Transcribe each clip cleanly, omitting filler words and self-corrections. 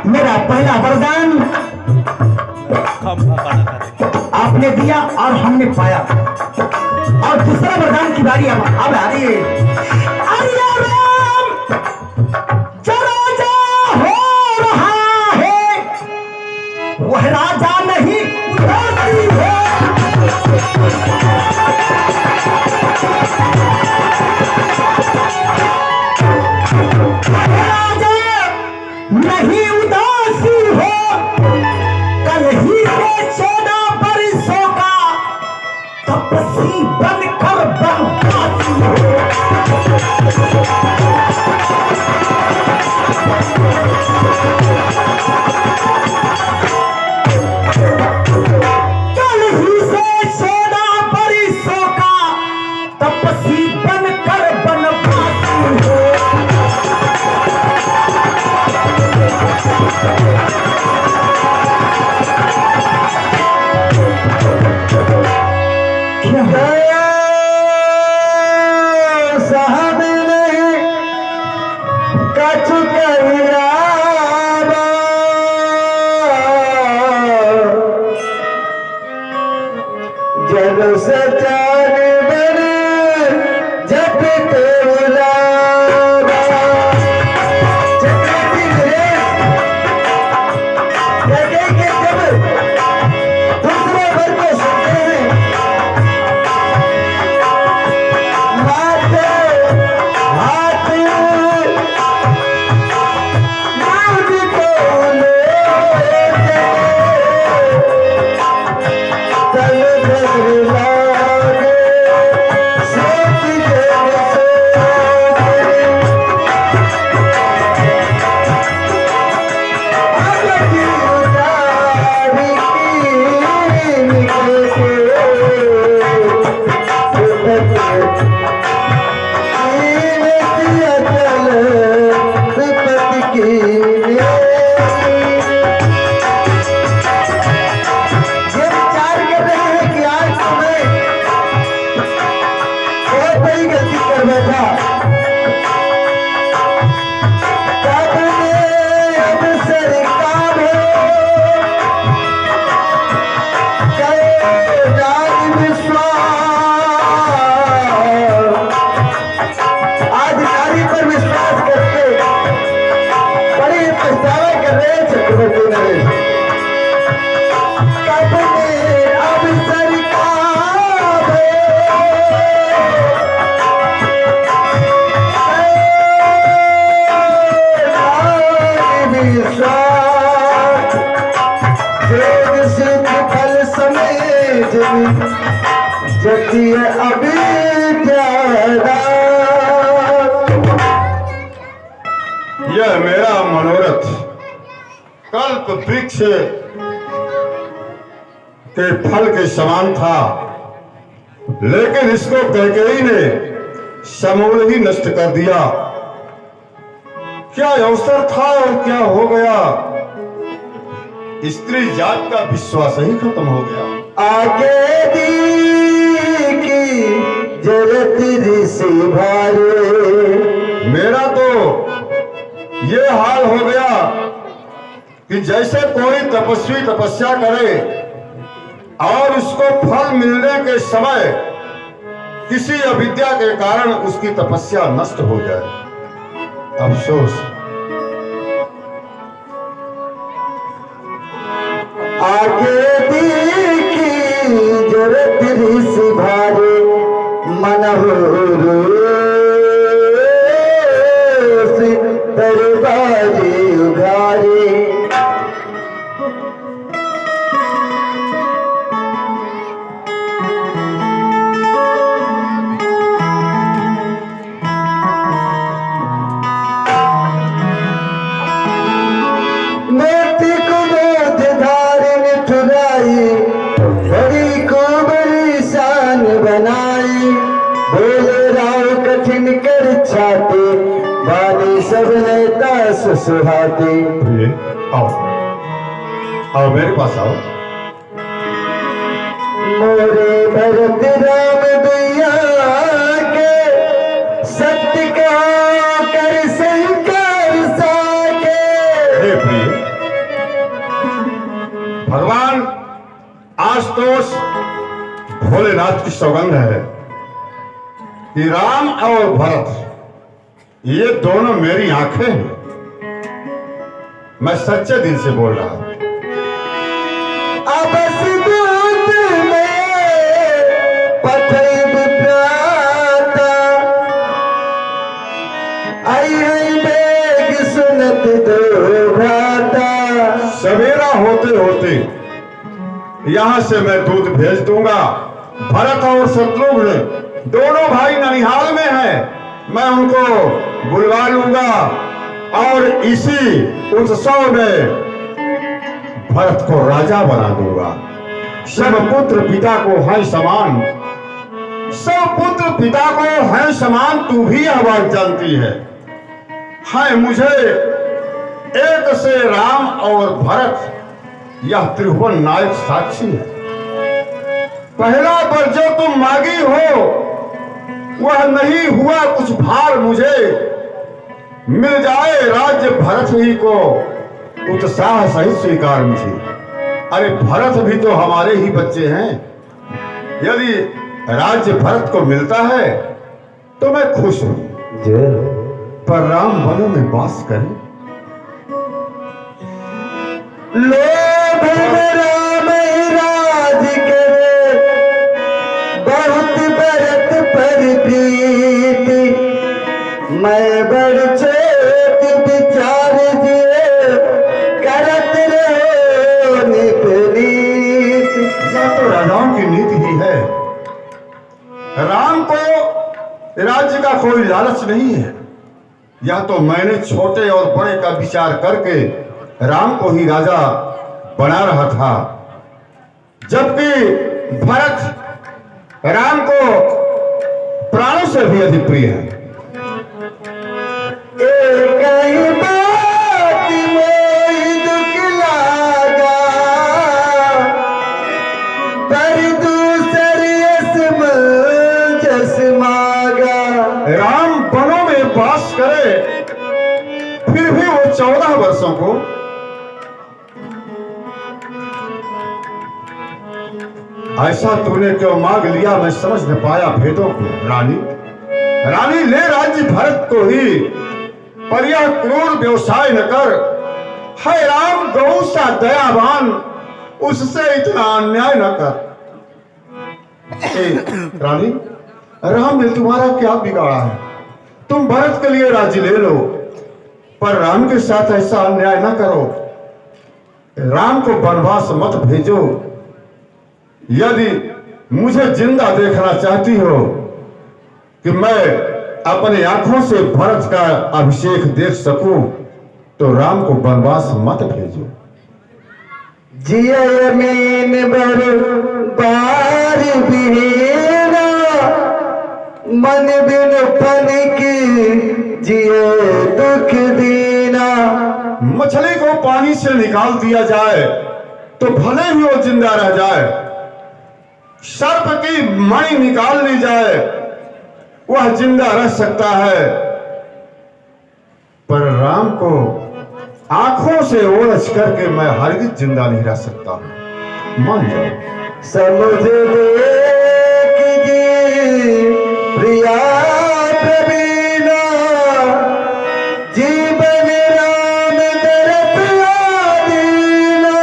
मेरा पहला वरदान आपने दिया और हमने पाया, और दूसरा वरदान की बारी अब आ रही है। अरे राम जो राजा हो रहा है वह राजा नहीं उदासी है। नहीं उदासी हो, कल ही से 14 बरसों का तपस्वी बनकर बनवासी हो। कल ही से 14 बरसों का तपस्वी बनकर बनवासी हो। साहब ने कछु कहिया जग सचार बने जब तेरा अभी यह मेरा मनोरथ कल्प वृक्ष के फल के समान था, लेकिन इसको कैकेयी ने समूल ही नष्ट कर दिया। क्या अवसर था और क्या हो गया, स्त्री जात का विश्वास ही खत्म हो गया। आगे दी की जरत ऋषि भारे, मेरा तो ये हाल हो गया कि जैसे कोई तपस्वी तपस्या करे और उसको फल मिलने के समय किसी अविद्या के कारण उसकी तपस्या नष्ट हो जाए। अफसोस। आगे दी की जरत ऋषि भारे, मनहूर दरबारी उघारे। नैतिक बोध धारण ठुराई, बड़ी को बड़ी शान बनाई, बोले राते बानी सब नेता सुहाते। प्रिय, आओ आओ मेरे पास आओ। मोरे भरत राम दैया के सत्य का कर शंकर साके। हे प्रिय, भगवान आशुतोष भोलेनाथ की सौगंध है कि राम और भरत ये दोनों मेरी आंखें हैं। मैं सच्चे दिल से बोल रहा हूं। अबस दूत में पथई प्राता आई है बेग सुनत दो भ्राता। सवेरा होते होते यहां से मैं दूध भेज दूंगा। भरत और शत्रुघ्न दोनों भाई ननिहाल में हैं। मैं उनको बुलवा लूंगा और इसी उत्सव में भरत को राजा बना दूंगा। सब पुत्र पिता को है समान, सब पुत्र पिता को है समान। तू भी यह बात जानती है मुझे एक से राम और भरत यह त्रिभुवन नायक साक्षी है। पहला वर जो तुम मांगी हो वह नहीं हुआ कुछ भार मुझे। मिल जाए राज्य भरत ही को उत्साह सहित स्वीकार मुझे। अरे भरत भी तो हमारे ही बच्चे हैं। यदि राज्य भरत को मिलता है तो मैं खुश हूं, पर राम वनों में वास करें। लोभ में राम राज करे बहुत भरत पर प्रीति। मैं बड़ चेत विचार दिए करत रहो नित नीत। यह तो राजाओं की नीति ही है। राम को राज्य का कोई लालच नहीं है। यह तो मैंने छोटे और बड़े का विचार करके राम को ही राजा बना रहा था, जबकि भरत राम को प्राणों से भी अधिक प्रिय है। एक ही बात मोहि दुख लागा पर दूसर जस मागा। राम वनों में वास करे फिर भी वो 14 वर्षों को ऐसा तूने क्यों मांग लिया, मैं समझ न पाया भेदों को। रानी ले राज्य भरत को ही, पर यह क्रूर व्यवसाय न कर। है राम गौ सा दयावान, उससे इतना अन्याय न कर। रानी, राम ने तुम्हारा क्या बिगाड़ा है? तुम भरत के लिए राज्य ले लो, पर राम के साथ ऐसा अन्याय न करो। राम को वनवास मत भेजो। यदि मुझे जिंदा देखना चाहती हो कि मैं अपनी आंखों से भरत का अभिषेक देख सकूं, तो राम को वनवास मत भेजो। जिया मीन बर बार बिना मन बिन फन की जिए दुख दीना। मछली को पानी से निकाल दिया जाए तो भले ही वो जिंदा रह जाए। सर्प की मणि निकाल ली जाए, वह जिंदा रह सकता है, पर राम को आंखों से ओरछ करके मैं हरगिज जिंदा नहीं रह सकता। मान जाओ। समझ प्रिया प्रवीणा जीवन राम दरत आदीना।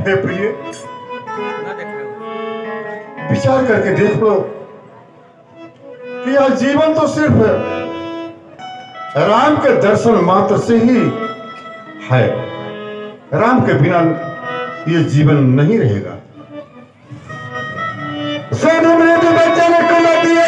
हे प्रिय, विचार करके देख लो कि यह जीवन तो सिर्फ राम के दर्शन मात्र से ही है। राम के बिना ये जीवन नहीं रहेगा। सुन मृदु वचन कुल दिए